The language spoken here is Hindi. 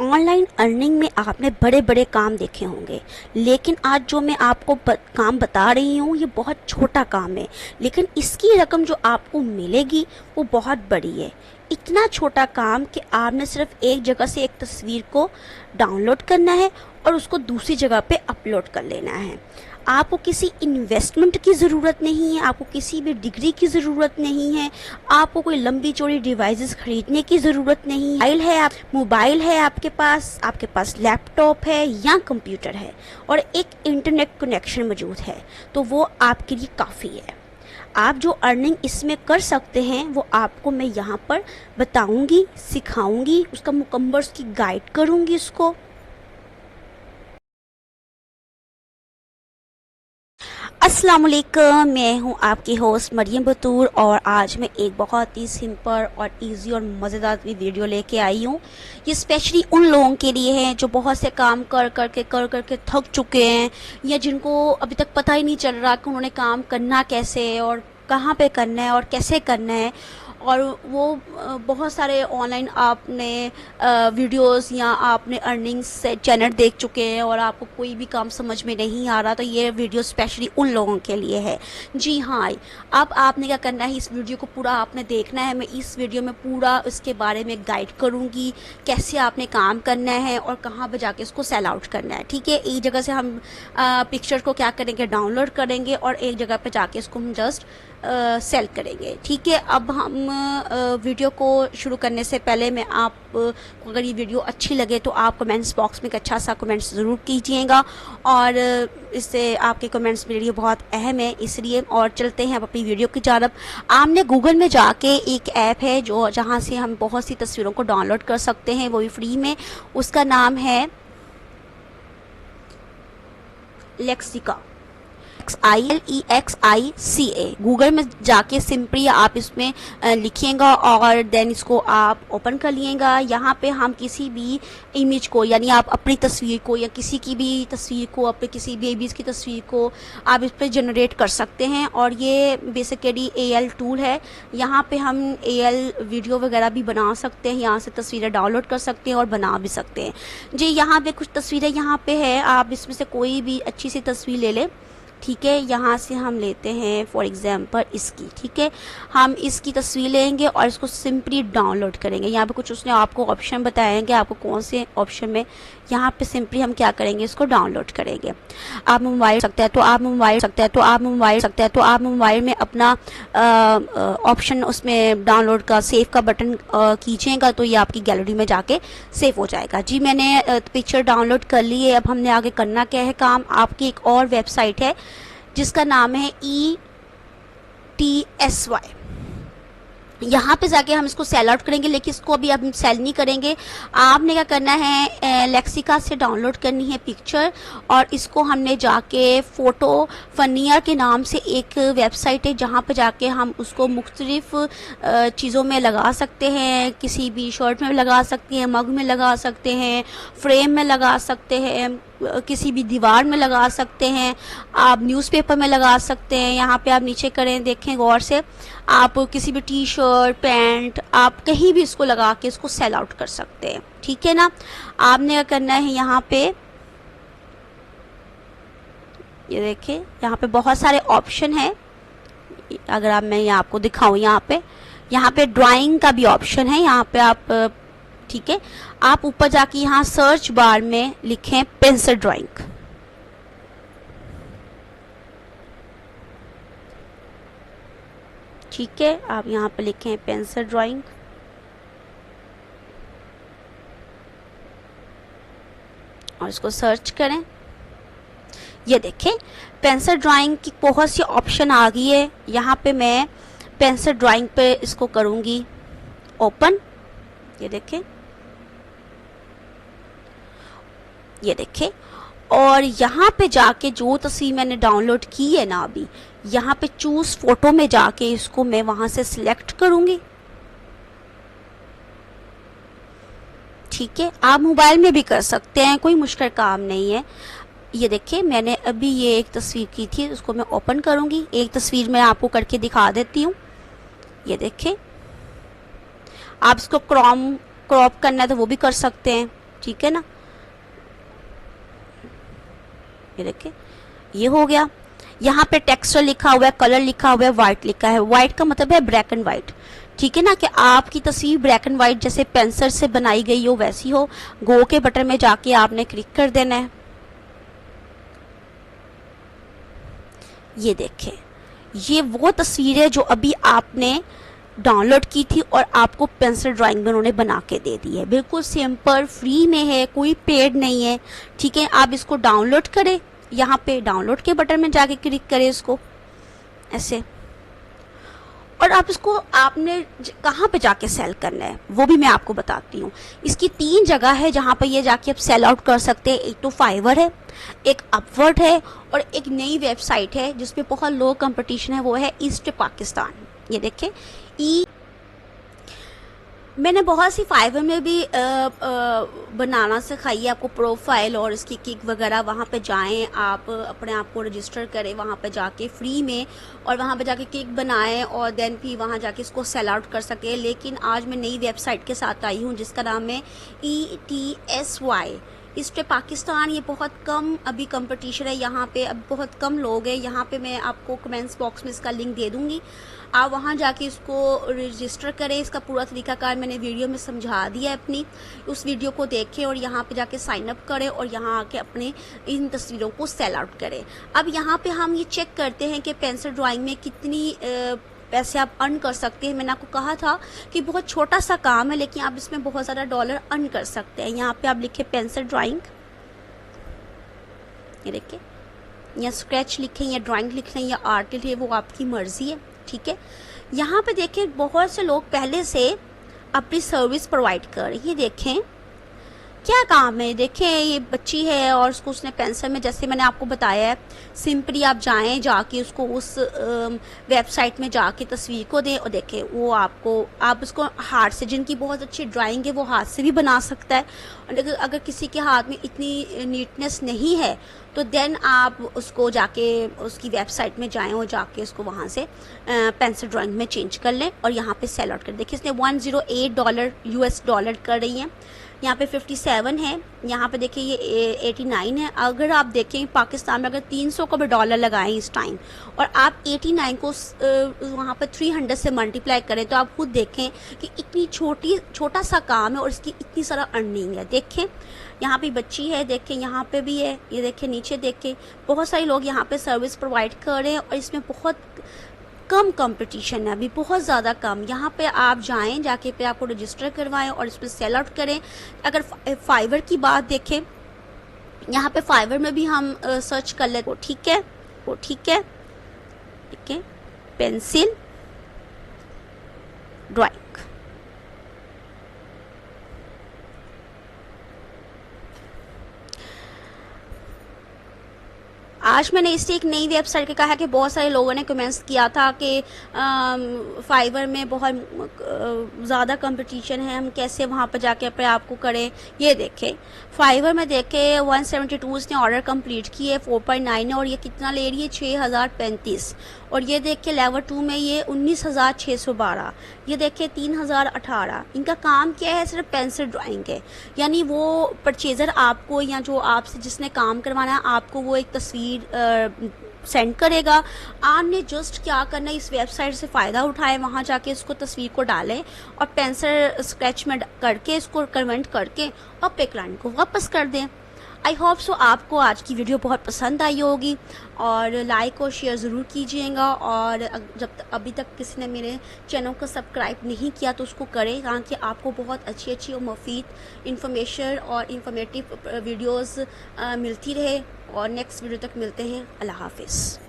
ऑनलाइन अर्निंग में आपने बड़े बड़े काम देखे होंगे, लेकिन आज जो मैं आपको काम बता रही हूँ ये बहुत छोटा काम है, लेकिन इसकी रकम जो आपको मिलेगी वो बहुत बड़ी है। इतना छोटा काम कि आपने सिर्फ एक जगह से एक तस्वीर को डाउनलोड करना है और उसको दूसरी जगह पे अपलोड कर लेना है। आपको किसी इन्वेस्टमेंट की ज़रूरत नहीं है, आपको किसी भी डिग्री की ज़रूरत नहीं है, आपको कोई लंबी चौड़ी डिवाइसेस खरीदने की ज़रूरत नहीं है। मोबाइल है आपके पास लैपटॉप है या कंप्यूटर है और एक इंटरनेट कनेक्शन मौजूद है, तो वो आपके लिए काफ़ी है। आप जो अर्निंग इसमें कर सकते हैं वो आपको मैं यहाँ पर बताऊँगी, सिखाऊँगी, उसका मुकम्मल उसकी गाइड करूँगी उसको। अस्सलाम वालेकुम, मैं हूं आपकी होस्ट मरियम बतूर और आज मैं एक बहुत ही सिंपल और इजी और मज़ेदार वीडियो लेके आई हूं। ये स्पेशली उन लोगों के लिए है जो बहुत से काम कर करके थक चुके हैं या जिनको अभी तक पता ही नहीं चल रहा कि उन्होंने काम करना कैसे है और कहाँ पे करना है और कैसे करना है। और वो बहुत सारे ऑनलाइन आपने वीडियोस या आपने अर्निंग्स से चैनल देख चुके हैं और आपको कोई भी काम समझ में नहीं आ रहा, तो ये वीडियो स्पेशली उन लोगों के लिए है। जी हाँ, अब आपने क्या करना है, इस वीडियो को पूरा आपने देखना है। मैं इस वीडियो में पूरा इसके बारे में गाइड करूँगी, कैसे आपने काम करना है और कहाँ पर जाके इसको सेल आउट करना है। ठीक है, एक जगह से हम पिक्चर को क्या करेंगे, डाउनलोड करेंगे और एक जगह पर जाके इसको हम जस्ट सेल करेंगे। ठीक है, अब हम वीडियो को शुरू करने से पहले मैं आप अगर ये वीडियो अच्छी लगे तो आप कमेंट्स बॉक्स में एक अच्छा सा कमेंट्स ज़रूर कीजिएगा और इससे आपके कमेंट्स मेरे लिए बहुत अहम है, इसलिए। और चलते हैं अब अपनी वीडियो की जानब। आपने गूगल में जाके एक ऐप है जो जहाँ से हम बहुत सी तस्वीरों को डाउनलोड कर सकते हैं, वो भी फ्री में। उसका नाम है लेक्सिका, Lexica। गूगल में जाके सिंपली आप इसमें लिखिएगा और देन इसको आप ओपन कर लिएगा। यहाँ पे हम किसी भी इमेज को, यानी आप अपनी तस्वीर को या किसी की भी तस्वीर को, अपने किसी बेबीज़ की तस्वीर को आप इस पर जनरेट कर सकते हैं। और ये बेसिकली AL टूल है, यहाँ पे हम AL वीडियो वगैरह भी बना सकते हैं, यहाँ से तस्वीरें डाउनलोड कर सकते हैं और बना भी सकते हैं। जी, यहाँ पे कुछ तस्वीरें यहाँ पे है, आप इसमें से कोई भी अच्छी सी तस्वीर ले लें। ठीक है, यहाँ से हम लेते हैं फॉर एग्जांपल इसकी। ठीक है, हम इसकी तस्वीर लेंगे और इसको सिंपली डाउनलोड करेंगे। यहाँ पे कुछ उसने आपको ऑप्शन बताएंगे, आपको कौन से ऑप्शन में यहाँ पे सिंपली हम क्या करेंगे, इसको डाउनलोड करेंगे। आप मोबाइल सकते हैं तो आप मोबाइल में अपना ऑप्शन उसमें डाउनलोड का सेव का बटन कीजिएगा तो ये आपकी गैलरी में जाके सेव हो जाएगा। जी, मैंने पिक्चर डाउनलोड कर ली है। अब हमने आगे करना क्या है काम, आपकी एक और वेबसाइट है जिसका नाम है ETSY। यहाँ पे जाके हम इसको सेल आउट करेंगे, लेकिन इसको अभी हम सेल नहीं करेंगे। आपने क्या करना है, लेक्सिका से डाउनलोड करनी है पिक्चर और इसको हमने जाके फ़ोटो फनियर के नाम से एक वेबसाइट है जहाँ पे जाके हम उसको मुख्तलिफ चीज़ों में लगा सकते हैं। किसी भी शर्ट में लगा सकते हैं, मग में लगा सकते हैं, फ्रेम में लगा सकते हैं, किसी भी दीवार में लगा सकते हैं, आप न्यूज़पेपर में लगा सकते हैं। यहाँ पे आप नीचे करें, देखें गौर से, आप किसी भी टी शर्ट पैंट आप कहीं भी इसको लगा के इसको सेल आउट कर सकते हैं। ठीक है ना, आपने क्या करना है, यहाँ पे ये देखें, यहाँ पे बहुत सारे ऑप्शन है। अगर आप मैं यहाँ आपको दिखाऊँ, यहाँ पे ड्राइंग का भी ऑप्शन है। यहाँ पे आप ठीक है, आप ऊपर जाके यहाँ सर्च बार में लिखें पेंसिल ड्राइंग। ठीक है, आप यहाँ पे लिखें पेंसिल ड्राइंग और इसको सर्च करें। ये देखें, पेंसिल ड्राइंग की बहुत सी ऑप्शन आ गई है। यहाँ पे मैं पेंसिल ड्राइंग पे इसको करूँगी ओपन। ये देखें और यहाँ पे जाके जो तस्वीर मैंने डाउनलोड की है ना, अभी यहाँ पे चूज फोटो में जाके इसको मैं वहां से सिलेक्ट करूंगी। ठीक है, आप मोबाइल में भी कर सकते हैं, कोई मुश्किल काम नहीं है। ये देखिए, मैंने अभी ये एक तस्वीर की थी, उसको मैं ओपन करूंगी। एक तस्वीर मैं आपको करके दिखा देती हूँ। ये देखिए, आप इसको क्रॉप करना है तो वो भी कर सकते हैं। ठीक है ना। ये देखिए ये हो गया। यहाँ पे टेक्सचर लिखा हुआ है, कलर लिखा हुआ है, व्हाइट लिखा है। व्हाइट का मतलब है ब्लैक एंड व्हाइट, ठीक है ना, कि आपकी तस्वीर ब्लैक एंड व्हाइट जैसे पेंसिल से बनाई गई हो वैसी हो। गो के बटन में जाके आपने क्लिक कर देना है। ये देखें, ये वो तस्वीर है जो अभी आपने डाउनलोड की थी और आपको पेंसिल ड्राइंग में उन्होंने बना के दे दी है। बिल्कुल सिंपल, फ्री में है, कोई पेड नहीं है, ठीक है। आप इसको डाउनलोड करें, यहाँ पे डाउनलोड के बटन में जाके क्लिक करें इसको ऐसे, और आप इसको आपने कहाँ पे जाके सेल करना है वो भी मैं आपको बताती हूँ। इसकी 3 जगह है जहाँ पे ये जाके आप सेल आउट कर सकते हैं। एक तो फाइवर है, एक अपवर्ड है, और एक नई वेबसाइट है जिसपे बहुत लो कंपटीशन है, वो है ईस्ट पाकिस्तान। ये देखें, मैंने बहुत सी फाइवर में भी बनाना सिखाई है आपको, प्रोफाइल और इसकी किक वगैरह। वहाँ पे जाएं, आप अपने आप को रजिस्टर करें वहाँ पे जाके फ्री में, और वहाँ पे जाके किक बनाएं और देन भी वहाँ जाके इसको सेल आउट कर सकें। लेकिन आज मैं नई वेबसाइट के साथ आई हूँ जिसका नाम है ETSY ईस्ट पाकिस्तान। ये बहुत कम अभी कंपटीशन है यहाँ पे, अब बहुत कम लोग हैं यहाँ पे। मैं आपको कमेंट्स बॉक्स में इसका लिंक दे दूँगी, आप वहाँ जाके इसको रजिस्टर करें। इसका पूरा तरीकाकार मैंने वीडियो में समझा दिया है अपनी, उस वीडियो को देखें और यहाँ पे जाके साइन अप करें और यहाँ आके अपने इन तस्वीरों को सेल आउट करें। अब यहाँ पे हम ये चेक करते हैं कि पेंसिल ड्राइंग में कितनी पैसे आप अर्न कर सकते हैं। मैंने आपको कहा था कि बहुत छोटा सा काम है लेकिन आप इसमें बहुत ज़्यादा डॉलर अर्न कर सकते हैं। यहाँ पे आप लिखे पेंसिल ड्राइंग, ये देखिए, या स्केच लिखें या ड्राइंग लिख लें या आर्ट लिखें, वो आपकी मर्जी है, ठीक है। यहाँ पे देखें बहुत से लोग पहले से अपनी सर्विस प्रोवाइड कर रहे हैं। देखें क्या काम है, देखें ये बच्ची है और उसको उसने पेंसिल में, जैसे मैंने आपको बताया है, सिंपली आप जाएं, जाके उसको उस वेबसाइट में जाके तस्वीर को दें और देखें वो आपको, आप उसको हाथ से, जिनकी बहुत अच्छी ड्राइंग है वो हाथ से भी बना सकता है। और अगर किसी के हाथ में इतनी नीटनेस नहीं है तो देन आप उसको जाके उसकी वेबसाइट में जाएं और जाके उसको वहाँ से पेंसिल ड्राइंग में चेंज कर लें और यहाँ पे सेल आउट कर। देखिए इसने $108 US डॉलर कर रही हैं। यहाँ पे 57 है, यहाँ पे देखिए ये 89 है। अगर आप देखें पाकिस्तान में अगर 300 का भी डॉलर लगाएं इस टाइम और आप 89 को वहाँ पे 300 से मल्टीप्लाई करें तो आप खुद देखें कि इतनी छोटा सा काम है और इसकी इतनी सारा अर्निंग है। देखें यहाँ पे बच्ची है, देखें यहाँ पे भी है, ये देखें नीचे देखें, बहुत सारे लोग यहाँ पे सर्विस प्रोवाइड कर रहे हैं और इसमें बहुत कम कंपटीशन है अभी, बहुत ज़्यादा कम। यहाँ पे आप जाएं, जाके पे आपको रजिस्टर करवाएं और इस पर सेल आउट करें। अगर फाइवर की बात देखें, यहाँ पे फाइवर में भी हम सर्च कर ले, वो ठीक है, वो ठीक है, ठीक है, पेंसिल ड्राइंग। आज मैंने इससे एक नई वेबसाइट का कहा कि बहुत सारे लोगों ने कमेंट्स किया था कि फाइवर में बहुत ज़्यादा कंपटीशन है, हम कैसे वहाँ पर जाके अपने आप को करें। ये देखें फाइवर में देखें 172 इसने ऑर्डर कंप्लीट किए, 4.9 है और ये कितना ले रही है 6035। और ये देखें लेवल 2 में ये 19,612, ये देखें 3,018। इनका काम क्या है, सिर्फ पेंसिल ड्राइंग है। यानी वो परचेज़र आपको या जो आपसे जिसने काम करवाना है आपको वो एक तस्वीर सेंड करेगा। आपने जस्ट क्या करना है, इस वेबसाइट से फ़ायदा उठाएं, वहाँ जाके इसको तस्वीर को डालें और पेंसिल स्केच में करके इसको कन्वर्ट करके और पे क्लाइंट को वापस कर दें। आई होप सो आपको आज की वीडियो बहुत पसंद आई होगी और लाइक और शेयर ज़रूर कीजिएगा। और जब अभी तक किसी ने मेरे चैनल को सब्सक्राइब नहीं किया तो उसको करें, ताकि आपको बहुत अच्छी अच्छी और मुफीद इंफॉर्मेशन और इंफॉर्मेटिव वीडियोस मिलती रहे। और नेक्स्ट वीडियो तक मिलते हैं। अल्लाह हाफिज़।